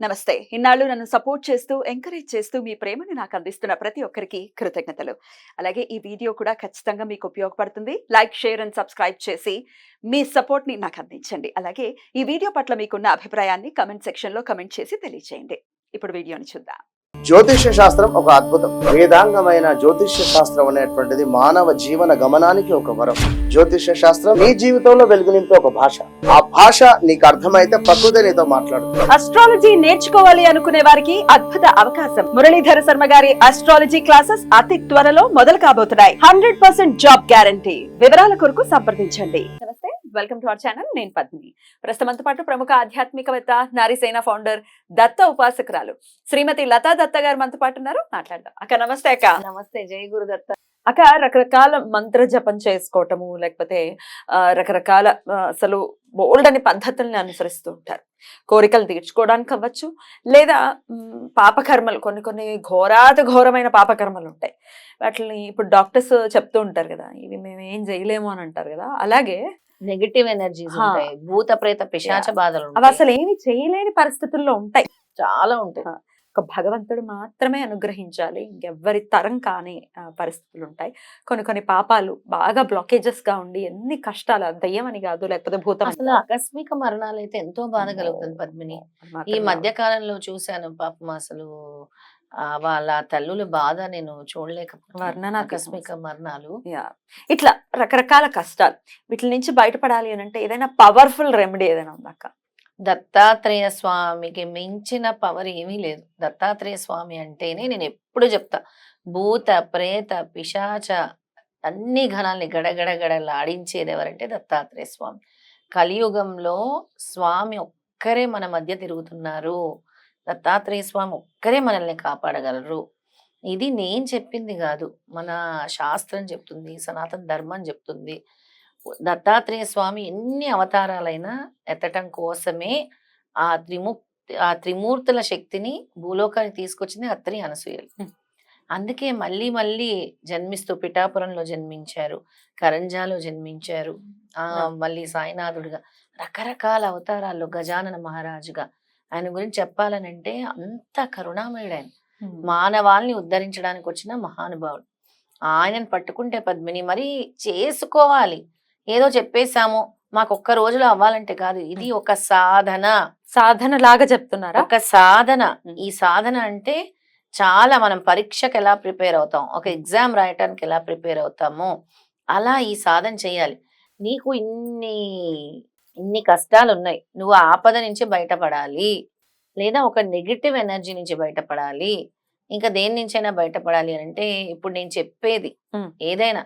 నమస్తే. ఇన్నాళ్ళు నన్ను సపోర్ట్ చేస్తూ, ఎంకరేజ్ చేస్తూ మీ ప్రేమని నాకు అందిస్తున్న ప్రతి ఒక్కరికి కృతజ్ఞతలు. అలాగే ఈ వీడియో కూడా ఖచ్చితంగా మీకు ఉపయోగపడుతుంది. లైక్, షేర్ అండ్ సబ్స్క్రైబ్ చేసి మీ సపోర్ట్‌ని నాకు అందించండి. అలాగే ఈ వీడియో పట్ల మీకున్న అభిప్రాయాన్ని కామెంట్ సెక్షన్‌లో కామెంట్ చేసి తెలియజేయండి. ఇప్పుడు వీడియోని చూద్దాం. జ్యోతిష్య శాస్త్రం ఒక అద్భుతం. వేదాంగమైన జ్యోతిష్య శాస్త్రం అనేటువంటిది మానవ జీవన గమనానికి ఒక వరం. జ్యోతిష్య శాస్త్రం నీ జీవితంలో వెలుగునింపే ఒక భాష. ఆ భాష నీకు అర్థమైతే ప్రకృతి నీతో మాట్లాడుతుంది. అస్ట్రాలజీ నేర్చుకోవాలి అనుకునే వారికి అద్భుత అవకాశం. మురళీధర శర్మ గారి అస్ట్రాలజీ క్లాసెస్ అతి త్వరలో మొదలు కాబోతున్నాయి. 100% జాబ్ గ్యారంటీ. వివరాల కొరకు సంప్రదించండి. నమస్తే, వెల్కమ్ టు అవర్ ఛానల్. నేను పద్మిని. ప్రస్తుతంతో పాటు ప్రముఖ ఆధ్యాత్మికవేత్త, నారీసేన ఫౌండర్, దత్త ఉపాసకురాలు శ్రీమతి లతా దత్త గారు మనతో పాటు ఉన్నారు. మాట్లాడదాం. అక్క నమస్తే. అక్క నమస్తే. జై గురుదత్త. అక్క, రకరకాల మంత్ర జపం చేసుకోవటము, లేకపోతే రకరకాల అసలు బోల్డ్ అని పద్ధతుల్ని అనుసరిస్తూ ఉంటారు. కోరికలు తీర్చుకోవడానికి అవ్వచ్చు, లేదా పాపకర్మలు, కొన్ని ఘోరమైన పాపకర్మలు ఉంటాయి. వాటిని ఇప్పుడు డాక్టర్స్ చెప్తూ ఉంటారు కదా, ఇవి మేము ఏం చేయలేము అని అంటారు కదా. అలాగే నెగటివ్ ఎనర్జీస్ ఉంటాయి, భూత ప్రేత పిశాచ బాధలు అవి ఉంటాయి, అసలు ఏమి చేయలేని పరిస్థితుల్లో ఉంటాయి. చాలా ఉంటాయి. ఒక భగవంతుడు మాత్రమే అనుగ్రహించాలి, ఇంకెవ్వరి తరం కాని పరిస్థితులు ఉంటాయి. కొన్ని పాపాలు బాగా బ్లాకేజెస్ గా ఉండి ఎన్ని కష్టాలు, దయ్యం అని కాదు, లేకపోతే భూతం. అసలు ఆకస్మిక మరణాలు అయితే ఎంతో బాధ కలుగుతుంది పద్మిని. ఈ మధ్య కాలంలో చూశాను పాపం, అసలు వాళ్ళ తల్లుల బాధ నేను చూడలేకపోతున్నాను. ఆకస్మిక మరణాలు, ఇట్లా రకరకాల కష్టాలు, వీటి నుంచి బయటపడాలి అని అంటే ఏదైనా పవర్ఫుల్ రెమెడీ ఏదైనా ఉందాక? దత్తాత్రేయ స్వామికి మించిన పవర్ ఏమీ లేదు. దత్తాత్రేయ స్వామి అంటేనే నేను ఎప్పుడు చెప్తా, భూత ప్రేత పిశాచ అన్ని ఘనాల్ని గడగడగడలాడించేది ఎవరంటే దత్తాత్రేయ స్వామి. కలియుగంలో స్వామి ఒక్కరే మన మధ్య తిరుగుతున్నారు. దత్తాత్రేయ స్వామి ఒక్కరే మనల్ని కాపాడగలరు. ఇది నేను చెప్పింది కాదు, మన శాస్త్రం చెప్తుంది, సనాతన ధర్మం చెప్తుంది. దత్తాత్రేయ స్వామి ఎన్ని అవతారాలైనా ఎత్తటం కోసమే ఆ త్రిమూర్తుల శక్తిని భూలోకానికి తీసుకొచ్చింది అత్రి అనసూయలు. అందుకే మళ్ళీ మళ్ళీ జన్మిస్తూ పిఠాపురంలో జన్మించారు, కరంజాలో జన్మించారు, మళ్ళీ సాయినాథుడిగా రకరకాల అవతారాల్లో గజానన మహారాజుగా. ఆయన గురించి చెప్పాలనంటే అంత కరుణామయుడు ఆయన. మానవాల్ని ఉద్ధరించడానికి వచ్చిన మహానుభావుడు. ఆయనను పట్టుకుంటే పద్మిని మరి చేసుకోవాలి. ఏదో చెప్పేశాము మాకు ఒక్క రోజులో అవ్వాలంటే కాదు, ఇది ఒక సాధన లాగా చెప్తున్నారా? ఒక సాధన. ఈ సాధన అంటే చాలా, మనం పరీక్షకు ఎలా ప్రిపేర్ అవుతాం, ఒక ఎగ్జామ్ రాయటానికి ఎలా ప్రిపేర్ అవుతామో అలా ఈ సాధన చేయాలి. నీకు ఇన్ని కష్టాలు ఉన్నాయి, నువ్వు ఆపద నుంచి బయటపడాలి, లేదా ఒక నెగిటివ్ ఎనర్జీ నుంచి బయటపడాలి, ఇంకా దేని నుంచైనా బయటపడాలి అని అంటే ఇప్పుడు నేను చెప్పేది ఏదైనా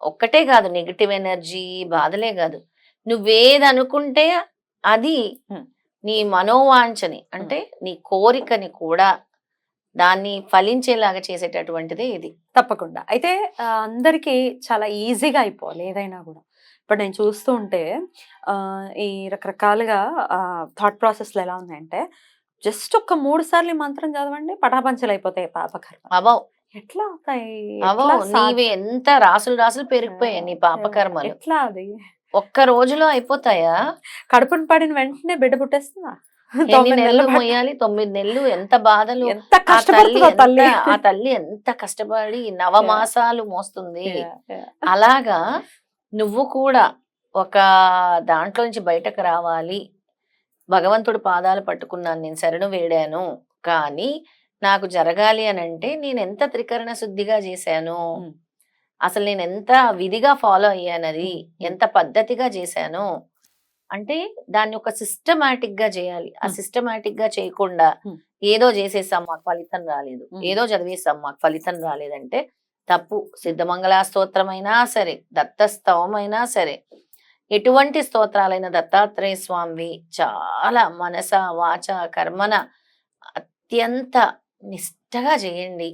ఒక్కటే కాదు, నెగిటివ్ ఎనర్జీ బాధలే కాదు, నువ్వేది అనుకుంటే అది నీ మనోవాంఛని అంటే నీ కోరికని కూడా దాన్ని ఫలించేలాగా చేసేటటువంటిదే ఇది. తప్పకుండా. అయితే అందరికీ చాలా ఈజీగా అయిపోవాలి ఏదైనా కూడా. ఇప్పుడు నేను చూస్తూ ఉంటే ఈ రకరకాలుగా థాట్ ప్రాసెస్లు ఎలా ఉన్నాయంటే, జస్ట్ ఒక 3 సార్లు మంత్రం చదవండి, పటాపంచలు అయిపోతాయి పాపకర్మ. అవో ఎట్లా అవుతాయి? నీవి ఎంత రాసులు పెరిగిపోయాయి నీ పాపకర్మలు. ఎట్లా అది ఒక్క రోజులో అయిపోతాయా? కడుపును పడిన వెంటనే బిడ్డ పుట్టేస్తుందా? 9 నెలలు మొయ్యాలి, 9 నెలలు ఎంత బాధలు. ఎంత కష్టపడుతుంది ఆ తల్లి ఎంత కష్టపడి నవమాసాలు మోస్తుంది. అలాగా నువ్వు కూడా ఒక దాంట్లో నుంచి బయటకు రావాలి. భగవంతుడు పాదాలు పట్టుకున్నాను, నేను శరణు వేడాను, కానీ నాకు జరగాలి అని అంటే నేను ఎంత త్రికరణ శుద్ధిగా చేశాను, అసలు నేను ఎంత విధిగా ఫాలో అయ్యానది, ఎంత పద్ధతిగా చేశాను అంటే దాన్ని ఒక సిస్టమాటిక్ గా చేయాలి. ఆ సిస్టమాటిక్ గా చేయకుండా ఏదో చేసేసాం మాకు ఫలితం రాలేదు, ఏదో చదివేసాం మాకు ఫలితం రాలేదంటే తప్పు. సిద్ధమంగళ స్తోత్రమైనా సరే, దత్తస్తవమైనా సరే, ఎటువంటి స్తోత్రాలైన దత్తాత్రేయ స్వామి చాలా మనస వాచ కర్మన అత్యంత నిష్టగా చేయండి,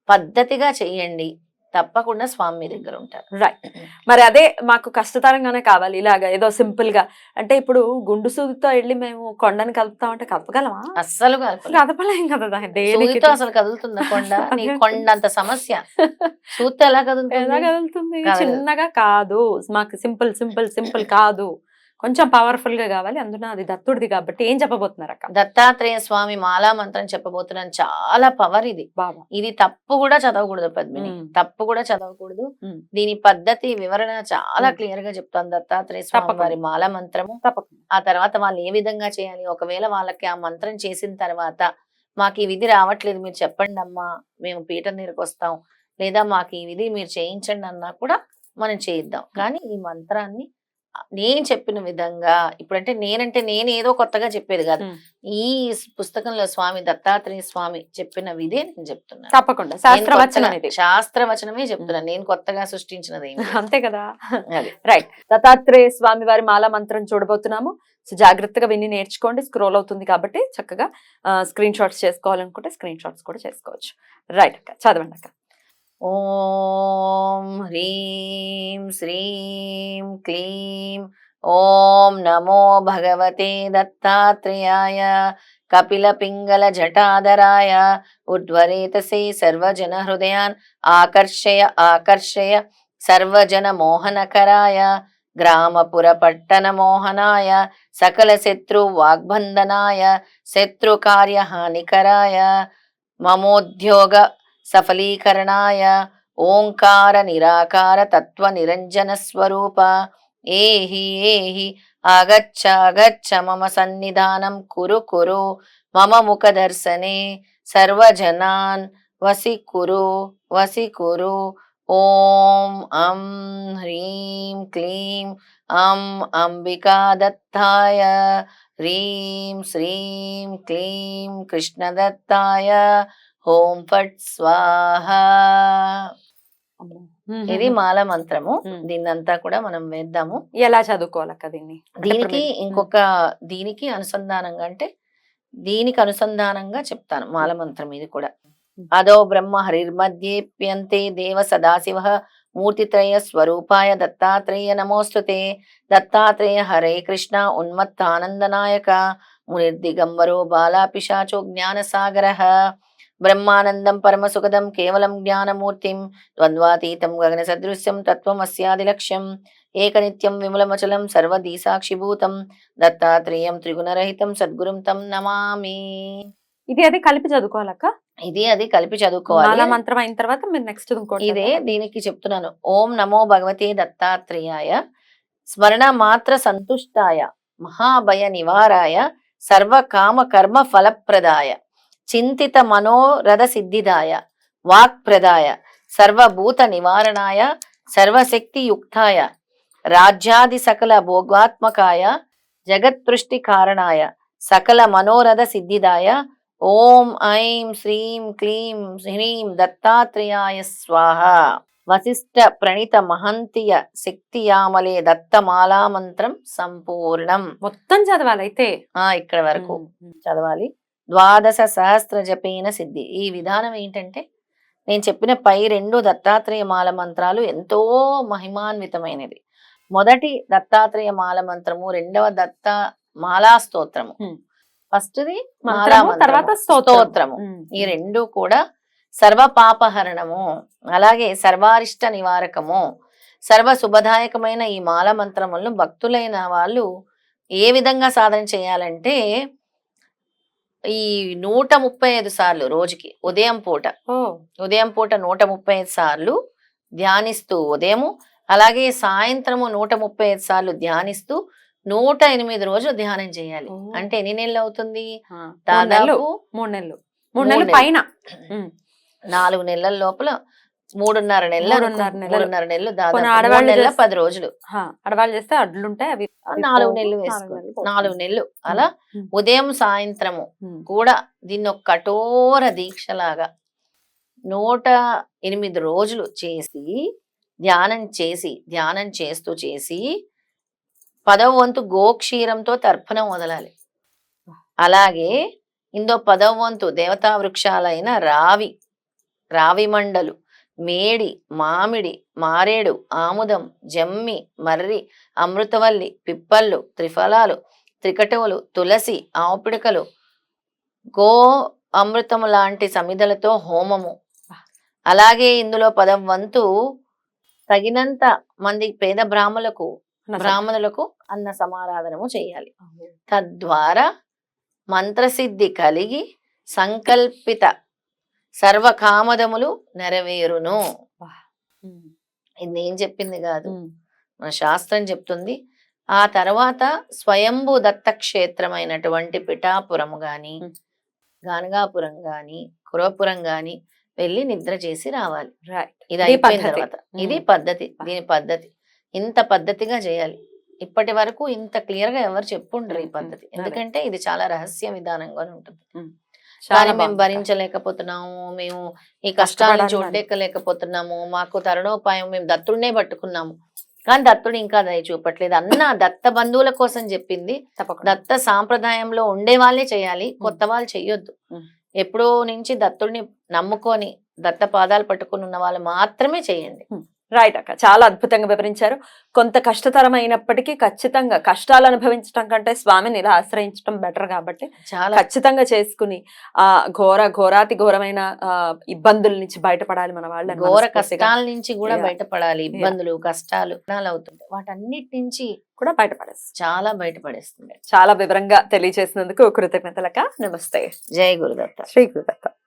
పద్ధతిగా చేయండి, తప్పకుండా స్వామి మీ దగ్గర ఉంటారు. రైట్. మరి అదే మాకు కష్టతరంగానే కావాలి, ఇలాగా ఏదో సింపుల్ గా. అంటే ఇప్పుడు గుండు సూదితో వెళ్ళి మేము కొండని కలుపుతామంటే కలపగలమా? అస్సలు కదపలేం కదా. సూదితో అసలు కదులుతుందా కొండ? నీ కొండంత సమస్య సూదితో ఎలా కదులుతుంది? చిన్నగా కాదు, మాకు సింపుల్ కాదు. కొంచెం పవర్ఫుల్ గా కావాలి, అందున అది దత్తుడిది కాబట్టి ఏం చెప్పబోతున్నారు అక్క? దత్తాత్రేయ స్వామి మాలా మంత్రం చెప్పబోతున్నాను. చాలా పవర్ ఇది. బాబా. ఇది తప్పు కూడా చదవకూడదు పద్మిని, తప్పు కూడా చదవకూడదు. దీని పద్ధతి వివరణ చాలా క్లియర్ గా చెప్తాను. దత్తాత్రేయ స్వామి వారి మాల మంత్రము, ఆ తర్వాత వాళ్ళు ఏ విధంగా చేయాలి, ఒకవేళ వాళ్ళకి ఆ మంత్రం చేసిన తర్వాత మాకు ఈ విధి రావట్లేదు మీరు చెప్పండి అమ్మా, మేము పీఠం దగ్గరకు వస్తాం, లేదా మాకు ఈ విధి మీరు చేయించండి అన్నా కూడా మనం చేయిద్దాం. కానీ ఈ మంత్రాన్ని నేను చెప్పిన విధంగా, ఇప్పుడంటే నేను ఏదో కొత్తగా చెప్పేది కాదు, ఈ పుస్తకంలో స్వామి దత్తాత్రేయ స్వామి చెప్పిన విధే నేను చెప్తున్నాను. తప్పకుండా శాస్త్రవచనమే చెప్తున్నాను, నేను కొత్తగా సృష్టించినది అంతే కదా. రైట్, దత్తాత్రేయ స్వామి వారి మాల మంత్రం చూడబోతున్నాము. సో జాగ్రత్తగా విని నేర్చుకోండి, స్క్రోల్ అవుతుంది కాబట్టి చక్కగా స్క్రీన్ షాట్స్ చేసుకోవాలనుకుంటే స్క్రీన్ షాట్స్ కూడా చేసుకోవచ్చు. రైట్ అక్క, చదవండి అక్క. ఓం హ్రీం శ్రీం క్లీం ఓం నమో భగవతే దత్తాత్రేయాయ కపిల పింగళ జటాధరాయ ఉద్వరేతసే సర్వజన హృదయాన్ ఆకర్షయ సర్వజన మోహనకరాయ గ్రామపుర పట్టణ మోహనాయ సకల శత్రు వాగ్బంధనాయ శత్రు కార్య హానికరాయ మమోద్యోగ సఫలీకరణాయ ఓంకార నిరాకార తత్వ నిరంజన స్వరూప ఏహి ఏహి ఆగచ్చ మమ సన్నిధానం కురు మమ ముఖ దర్శనే సర్వజనాన్ వసికురు ఓం అం హ్రీం క్లీం అం అంబికా దత్తాయ హ్రీం శ్రీం క్లీం కృష్ణదత్తాయ ఓం ఫట్ స్వాహ. ఇది మాల మంత్రము. దీన్నంతా కూడా మనం వేద్దాము. ఎలా చదువుకోవాలక్క దీన్ని? దీనికి అనుసంధానంగా, అంటే దీనికి అనుసంధానంగా చెప్తాను మాల మంత్రం. ఇది కూడా అదో బ్రహ్మ హరిర్మధ్యేప్యంతే దేవ సదాశివ మూర్తిత్రయ స్వరూపాయ దత్తాత్రేయ నమోస్తుతే. దత్తాత్రేయ హరే కృష్ణ ఉన్మత్తానందనాయక మునిర్దిగంబరో బాలా పిశాచో జ్ఞానసాగర బ్రహ్మానందం పరమసుఖదం కేవలం జ్ఞానమూర్తిం ద్వంద్వాతీతం గగన సదృశ్యం తత్వమస్యాది లక్ష్యం ఏకనిత్యం విమలమచలం సర్వదీ సాక్షిభూతం దత్తాత్రేయం త్రిగుణరహితం సద్గురుం తం నమామి. ఇది అది కలిపి చదువుకోవాలక్క? ఇది అది కలిపి చదువుకోవాలి. మంత్రం అయిన తర్వాత మీరు నెక్స్ట్ ఇదే దీనికి చెప్తున్నాను. ఓం నమో భగవతే దత్తాత్రేయాయ స్మరణ మాత్ర సంతుష్టాయ మహాభయ నివారాయ సర్వ కామ కర్మ ఫలప్రదాయ చింతిత మనోరథ సిద్ధిదాయ వాక్ప్రదాయ సర్వభూత నివారణాయ సర్వశక్తి యుక్తాయ రాజ్యాది సకల భోగాత్మకాయ జగత్పృష్టి కారణాయ సకల మనోరథ సిద్ధిదాయ ఓం ఐం శ్రీం క్లీం హ్రీం దత్తాత్రేయాయ స్వాహ. వశిష్ఠ ప్రణీత మహంతియ శక్తియామలే దత్తమాలా మంత్రం సంపూర్ణం. మొత్తం చదవాలి అయితే? ఇక్కడ వరకు చదవాలి. 12 సహస్ర జపేన సిద్ధి. ఈ విధానం ఏంటంటే, నేను చెప్పిన పై 2 దత్తాత్రేయ మాల మంత్రాలు ఎంతో మహిమాన్వితమైనది. మొదటి దత్తాత్రేయ మాల మంత్రము, రెండవ దత్త మాలా స్తోత్రము. ఫస్ట్ది మాలా తర్వాత స్తోత్రము. ఈ 2 కూడా సర్వ పాపహరణము, అలాగే సర్వారిష్ట నివారకము, సర్వ శుభదాయకమైన ఈ మాల మంత్రములను భక్తులైన వాళ్ళు ఏ విధంగా సాధన చేయాలంటే, ఈ 135 సార్లు రోజుకి ఉదయం పూట 135 సార్లు ధ్యానిస్తూ ఉదయము, అలాగే సాయంత్రము 135 సార్లు ధ్యానిస్తూ 108 రోజులు ధ్యానం చేయాలి. అంటే ఎన్ని నెలలు అవుతుంది? దాదాపు 3 నెలలు పైన. 4 నెలల లోపల 3.5 నెలలు దాదాపు 3 నెలల 10 రోజులు. ఆడవాళ్ళు చేస్తే అడ్లుంటాయి, అవి 4 నెలలు వేసుకోవాలి. 4 నెలలు అలా ఉదయం సాయంత్రము కూడా దీన్ని ఒక కఠోర దీక్షలాగా 108 రోజులు చేసి ధ్యానం చేస్తూ 10వ వంతు గోక్షీరంతో తర్పణం వదలాలి. అలాగే ఇందో 10వ వంతు దేవతా వృక్షాలైన రావి మండలు, మేడి, మామిడి, మారేడు, ఆముదం, జమ్మి, మర్రి, అమృతవల్లి, పిప్పళ్ళు, త్రిఫలాలు, త్రికటవులు, తులసి, ఆవుపిడకలు, గో అమృతము లాంటి సమిధలతో హోమము. అలాగే ఇందులో 10వ వంతు తగినంత మంది పేద బ్రాహ్మణులకు బ్రాహ్మణులకు అన్న సమారాధనము చేయాలి. తద్వారా మంత్రసిద్ధి కలిగి సంకల్పిత సర్వకామదములు నెరవేరును. ఇది నేను చెప్పింది కాదు, మన శాస్త్రం చెప్తుంది. ఆ తర్వాత స్వయంభూ దత్త క్షేత్రమైనటువంటి పిఠాపురం గాని, గానగాపురం గాని, కురవపురం గాని వెళ్ళి నిద్ర చేసి రావాలి. ఇది అయిపోయిన తర్వాత ఇది పద్ధతి. దీని పద్ధతి ఇంత పద్ధతిగా చేయాలి. ఇప్పటి వరకు ఇంత క్లియర్ గా ఎవరు చెప్పుండ్రు ఈ పద్ధతి, ఎందుకంటే ఇది చాలా రహస్య విధానంగా ఉంటుంది. కానీ మేము భరించలేకపోతున్నాము, మేము ఈ కష్టాలను చూడలేకపోతున్నాము, మాకు తరుణోపాయం, మేము దత్తుడినే పట్టుకున్నాము కానీ దత్తుడు ఇంకా దయ చూపట్లేదు అన్న దత్త బంధువుల కోసం చెప్పింది. దత్త సాంప్రదాయంలో ఉండే వాళ్ళే చేయాలి, కొత్త వాళ్ళు చెయ్యొద్దు. ఎప్పుడో నుంచి దత్తుడిని నమ్ముకొని దత్త పాదాలు పట్టుకుని ఉన్న వాళ్ళు మాత్రమే చేయండి. రైట్ అక్క, చాలా అద్భుతంగా వివరించారు. కొంత కష్టతరమైనప్పటికీ ఖచ్చితంగా కష్టాలు అనుభవించడం కంటే స్వామిని ఇలా ఆశ్రయించడం బెటర్ కాబట్టి చాలా ఖచ్చితంగా చేసుకుని ఆ ఘోరాతి ఘోరమైన ఇబ్బందుల నుంచి బయటపడాలి మన వాళ్ళు. ఘోర కష్టాల నుంచి కూడా బయటపడాలి. ఇబ్బందులు కష్టాలు అవుతుంటాయి, వాటన్నిటి నుంచి కూడా బయటపడేస్తుంది, చాలా బయటపడేస్తుంది. చాలా వివరంగా తెలియజేసినందుకు కృతజ్ఞతలక. నమస్తే. జై గురుదత్త. శ్రీ గురుదత్త.